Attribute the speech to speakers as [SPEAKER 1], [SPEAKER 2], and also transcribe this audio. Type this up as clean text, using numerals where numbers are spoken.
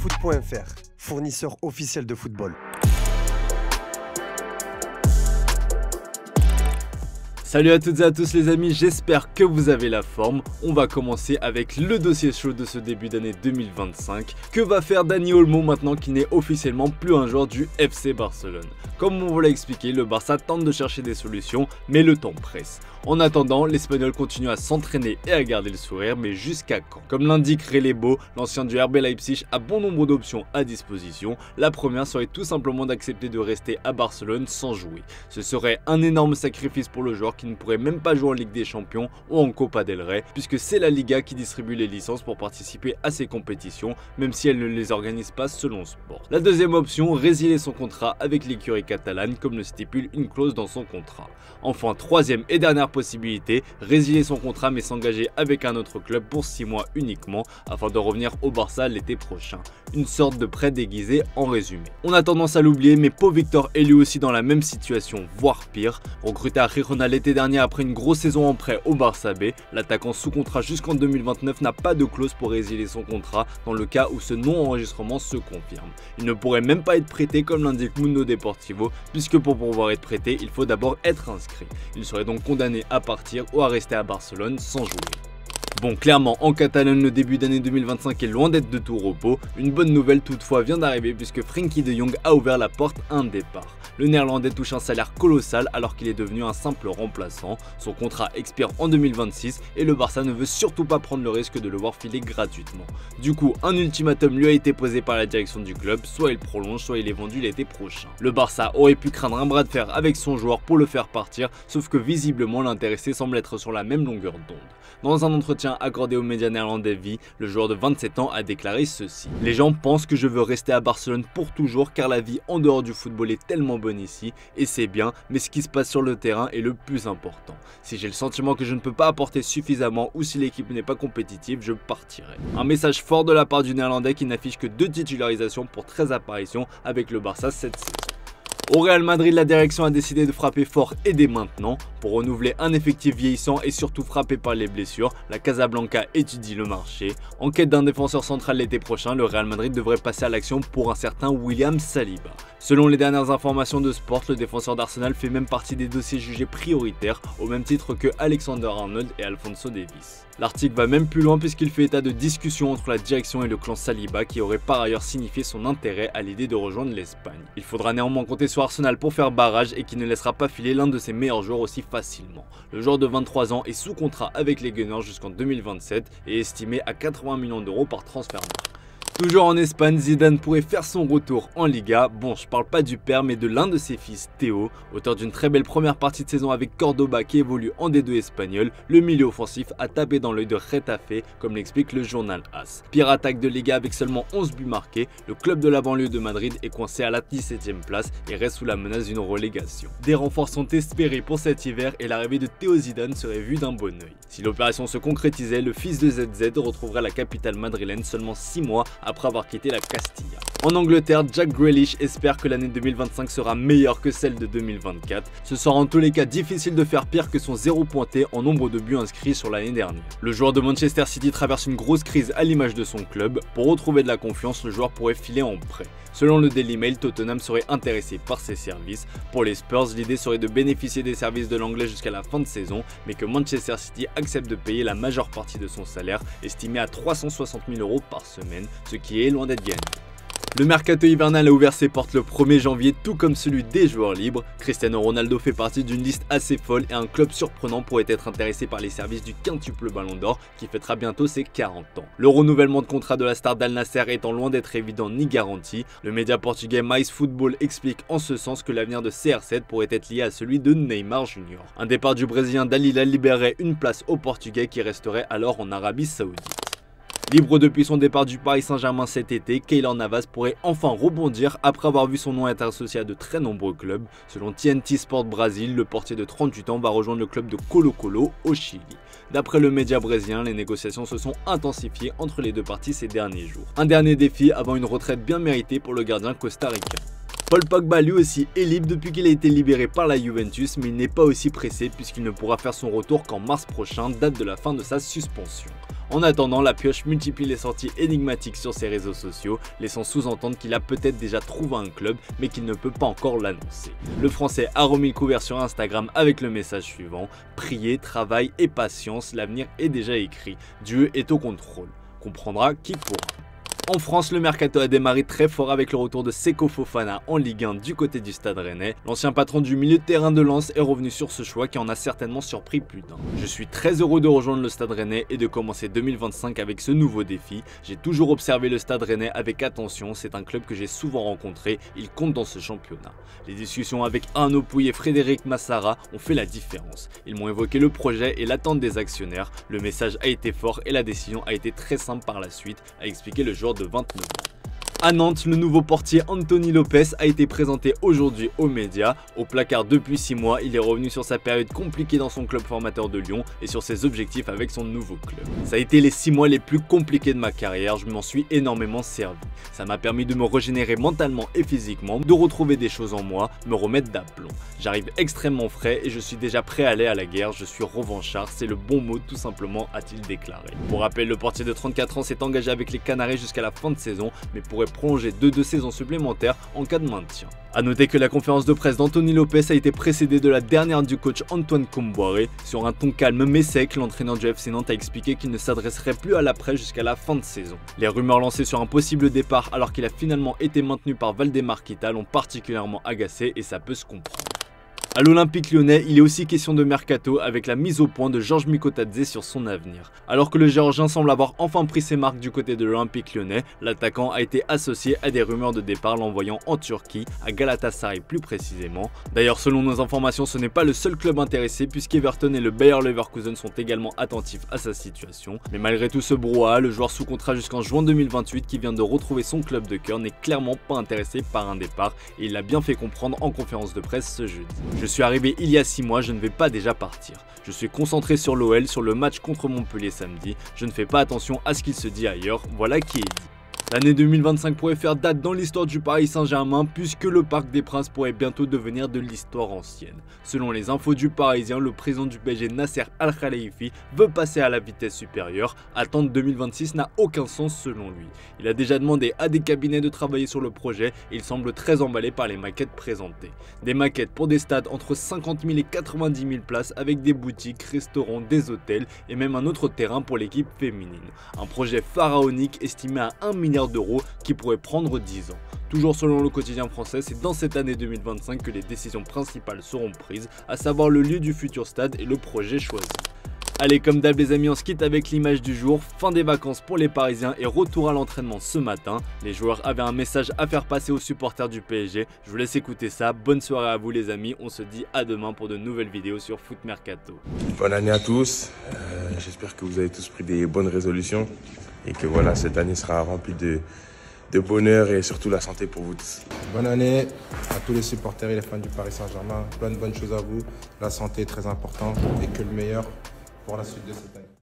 [SPEAKER 1] Foot.fr, fournisseur officiel de football.
[SPEAKER 2] Salut à toutes et à tous les amis, j'espère que vous avez la forme. On va commencer avec le dossier chaud de ce début d'année 2025. Que va faire Dani Olmo maintenant qu'il n'est officiellement plus un joueur du FC Barcelone? Comme on vous l'a expliqué, le Barça tente de chercher des solutions, mais le temps presse. En attendant, l'Espagnol continue à s'entraîner et à garder le sourire, mais jusqu'à quand? Comme l'indique Relebo, l'ancien du RB Leipzig a bon nombre d'options à disposition. La première serait tout simplement d'accepter de rester à Barcelone sans jouer. Ce serait un énorme sacrifice pour le joueur qui ne pourrait même pas jouer en Ligue des Champions ou en Copa del Rey, puisque c'est la Liga qui distribue les licences pour participer à ces compétitions, même si elle ne les organise pas selon Sport. La deuxième option, résilier son contrat avec l'écurie catalane, comme le stipule une clause dans son contrat. Enfin, troisième et dernière possibilité, résilier son contrat mais s'engager avec un autre club pour 6 mois uniquement afin de revenir au Barça l'été prochain. Une sorte de prêt déguisé en résumé. On a tendance à l'oublier, mais Pau Victor est lui aussi dans la même situation, voire pire. Recruté à Girona l'été dernier après une grosse saison en prêt au Barça B, l'attaquant sous contrat jusqu'en 2029 n'a pas de clause pour résilier son contrat dans le cas où ce non-enregistrement se confirme. Il ne pourrait même pas être prêté comme l'indique Mundo Deportivo, puisque pour pouvoir être prêté, il faut d'abord être inscrit. Il serait donc condamné à partir ou à rester à Barcelone sans jouer. Bon, clairement, en Catalogne, le début d'année 2025 est loin d'être de tout repos. Une bonne nouvelle toutefois vient d'arriver puisque Frenkie de Jong a ouvert la porte à un départ. Le Néerlandais touche un salaire colossal alors qu'il est devenu un simple remplaçant. Son contrat expire en 2026 et le Barça ne veut surtout pas prendre le risque de le voir filer gratuitement. Du coup, un ultimatum lui a été posé par la direction du club, soit il prolonge, soit il est vendu l'été prochain. Le Barça aurait pu craindre un bras de fer avec son joueur pour le faire partir, sauf que visiblement l'intéressé semble être sur la même longueur d'onde. Dans un entretien accordé aux médias néerlandais V, le joueur de 27 ans a déclaré ceci: « Les gens pensent que je veux rester à Barcelone pour toujours car la vie en dehors du football est tellement bonne ici et c'est bien, mais ce qui se passe sur le terrain est le plus important. Si j'ai le sentiment que je ne peux pas apporter suffisamment ou si l'équipe n'est pas compétitive, je partirai. » Un message fort de la part du néerlandais qui n'affiche que 2 titularisations pour 13 apparitions avec le Barça cette saison. Au Real Madrid, la direction a décidé de frapper fort et dès maintenant. Pour renouveler un effectif vieillissant et surtout frappé par les blessures, la Casablanca étudie le marché. En quête d'un défenseur central l'été prochain, le Real Madrid devrait passer à l'action pour un certain William Saliba. Selon les dernières informations de Sport, le défenseur d'Arsenal fait même partie des dossiers jugés prioritaires, au même titre que Alexander Arnold et Alphonso Davies. L'article va même plus loin puisqu'il fait état de discussions entre la direction et le clan Saliba qui aurait par ailleurs signifié son intérêt à l'idée de rejoindre l'Espagne. Il faudra néanmoins compter sur Arsenal pour faire barrage et qui ne laissera pas filer l'un de ses meilleurs joueurs aussi facilement. Le joueur de 23 ans est sous contrat avec les Gunners jusqu'en 2027 et estimé à 80 millions d'euros par Transfermarkt. Toujours en Espagne, Zidane pourrait faire son retour en Liga. Bon, je parle pas du père mais de l'un de ses fils, Théo. Auteur d'une très belle première partie de saison avec Cordoba qui évolue en D2 espagnol, le milieu offensif a tapé dans l'œil de Getafe, comme l'explique le journal AS. Pire attaque de Liga avec seulement 11 buts marqués, le club de la banlieue de Madrid est coincé à la 17e place et reste sous la menace d'une relégation. Des renforts sont espérés pour cet hiver et l'arrivée de Théo Zidane serait vue d'un bon œil. Si l'opération se concrétisait, le fils de ZZ retrouverait la capitale madrilène seulement 6 mois après avoir quitté la Castilla. En Angleterre, Jack Grealish espère que l'année 2025 sera meilleure que celle de 2024. Ce sera en tous les cas difficile de faire pire que son 0 pointé en nombre de buts inscrits sur l'année dernière. Le joueur de Manchester City traverse une grosse crise à l'image de son club. Pour retrouver de la confiance, le joueur pourrait filer en prêt. Selon le Daily Mail, Tottenham serait intéressé par ses services. Pour les Spurs, l'idée serait de bénéficier des services de l'anglais jusqu'à la fin de saison, mais que Manchester City accepte de payer la majeure partie de son salaire, estimé à 360 000 € par semaine, ce qui est loin d'être gagné. Le mercato hivernal a ouvert ses portes le 1er janvier, tout comme celui des joueurs libres. Cristiano Ronaldo fait partie d'une liste assez folle et un club surprenant pourrait être intéressé par les services du quintuple Ballon d'Or qui fêtera bientôt ses 40 ans. Le renouvellement de contrat de la star d'Al Nasser étant loin d'être évident ni garanti, le média portugais Mais Football explique en ce sens que l'avenir de CR7 pourrait être lié à celui de Neymar Jr. Un départ du Brésilien d'Al Hilal libérerait une place au Portugais qui resterait alors en Arabie Saoudite. Libre depuis son départ du Paris Saint-Germain cet été, Keylor Navas pourrait enfin rebondir après avoir vu son nom être associé à de très nombreux clubs. Selon TNT Sport Brasil, le portier de 38 ans va rejoindre le club de Colo-Colo au Chili. D'après le média brésilien, les négociations se sont intensifiées entre les deux parties ces derniers jours. Un dernier défi avant une retraite bien méritée pour le gardien costaricain. Paul Pogba lui aussi est libre depuis qu'il a été libéré par la Juventus, mais il n'est pas aussi pressé puisqu'il ne pourra faire son retour qu'en mars prochain, date de la fin de sa suspension. En attendant, la pioche multiplie les sorties énigmatiques sur ses réseaux sociaux, laissant sous-entendre qu'il a peut-être déjà trouvé un club mais qu'il ne peut pas encore l'annoncer. Le français a remis le couvert sur Instagram avec le message suivant: priez, travail et patience, l'avenir est déjà écrit, Dieu est au contrôle. Comprendra qui pourra. En France, le mercato a démarré très fort avec le retour de Seko Fofana en Ligue 1 du côté du Stade Rennais. L'ancien patron du milieu de terrain de Lens est revenu sur ce choix qui en a certainement surpris plus d'un. Je suis très heureux de rejoindre le Stade Rennais et de commencer 2025 avec ce nouveau défi. J'ai toujours observé le Stade Rennais avec attention, c'est un club que j'ai souvent rencontré, il compte dans ce championnat. Les discussions avec Arnaud Pouille et Frédéric Massara ont fait la différence. Ils m'ont évoqué le projet et l'attente des actionnaires. Le message a été fort et la décision a été très simple par la suite, a expliqué le joueur de 29 ans. À Nantes, le nouveau portier Anthony Lopes a été présenté aujourd'hui aux médias. Au placard depuis 6 mois, il est revenu sur sa période compliquée dans son club formateur de Lyon et sur ses objectifs avec son nouveau club. Ça a été les 6 mois les plus compliqués de ma carrière, je m'en suis énormément servi. Ça m'a permis de me régénérer mentalement et physiquement, de retrouver des choses en moi, me remettre d'aplomb. J'arrive extrêmement frais et je suis déjà prêt à aller à la guerre, je suis revanchard, c'est le bon mot tout simplement, a-t-il déclaré. Pour rappel, le portier de 34 ans s'est engagé avec les Canaries jusqu'à la fin de saison, mais pourrait prolonger de 2 saisons supplémentaires en cas de maintien. A noter que la conférence de presse d'Anthony Lopes a été précédée de la dernière du coach Antoine Comboiré. Sur un ton calme mais sec, l'entraîneur du FC Nantes a expliqué qu'il ne s'adresserait plus à l'après jusqu'à la fin de saison. Les rumeurs lancées sur un possible départ alors qu'il a finalement été maintenu par Valdemar Kita l'ont particulièrement agacé et ça peut se comprendre. À l'Olympique Lyonnais, il est aussi question de mercato avec la mise au point de Georges Mikotadze sur son avenir. Alors que le Géorgien semble avoir enfin pris ses marques du côté de l'Olympique Lyonnais, l'attaquant a été associé à des rumeurs de départ l'envoyant en Turquie, à Galatasaray plus précisément. D'ailleurs, selon nos informations, ce n'est pas le seul club intéressé puisqu'Everton et le Bayer Leverkusen sont également attentifs à sa situation. Mais malgré tout ce brouhaha, le joueur sous contrat jusqu'en juin 2028 qui vient de retrouver son club de cœur n'est clairement pas intéressé par un départ et il l'a bien fait comprendre en conférence de presse ce jeudi. Je suis arrivé il y a 6 mois, je ne vais pas déjà partir. Je suis concentré sur l'OL, sur le match contre Montpellier samedi. Je ne fais pas attention à ce qu'il se dit ailleurs, voilà qui est dit. L'année 2025 pourrait faire date dans l'histoire du Paris Saint-Germain puisque le Parc des Princes pourrait bientôt devenir de l'histoire ancienne. Selon les infos du Parisien, le président du PSG Nasser Al-Khelaifi veut passer à la vitesse supérieure. Attendre 2026 n'a aucun sens selon lui. Il a déjà demandé à des cabinets de travailler sur le projet et il semble très emballé par les maquettes présentées. Des maquettes pour des stades entre 50 000 et 90 000 places avec des boutiques, restaurants, des hôtels et même un autre terrain pour l'équipe féminine. Un projet pharaonique estimé à 1 milliard d'euros qui pourrait prendre 10 ans. Toujours selon le quotidien français, c'est dans cette année 2025 que les décisions principales seront prises, à savoir le lieu du futur stade et le projet choisi. Allez, comme d'hab les amis, on se quitte avec l'image du jour, fin des vacances pour les Parisiens et retour à l'entraînement ce matin. Les joueurs avaient un message à faire passer aux supporters du PSG, je vous laisse écouter ça, bonne soirée à vous les amis, on se dit à demain pour de nouvelles vidéos sur Foot Mercato.
[SPEAKER 3] Bonne année à tous, j'espère que vous avez tous pris des bonnes résolutions et que voilà, cette année sera remplie de bonheur et surtout la santé pour vous tous.
[SPEAKER 4] Bonne année à tous les supporters et les fans du Paris Saint-Germain. Plein de bonnes choses à vous. La santé est très importante et que le meilleur pour la suite de cette année.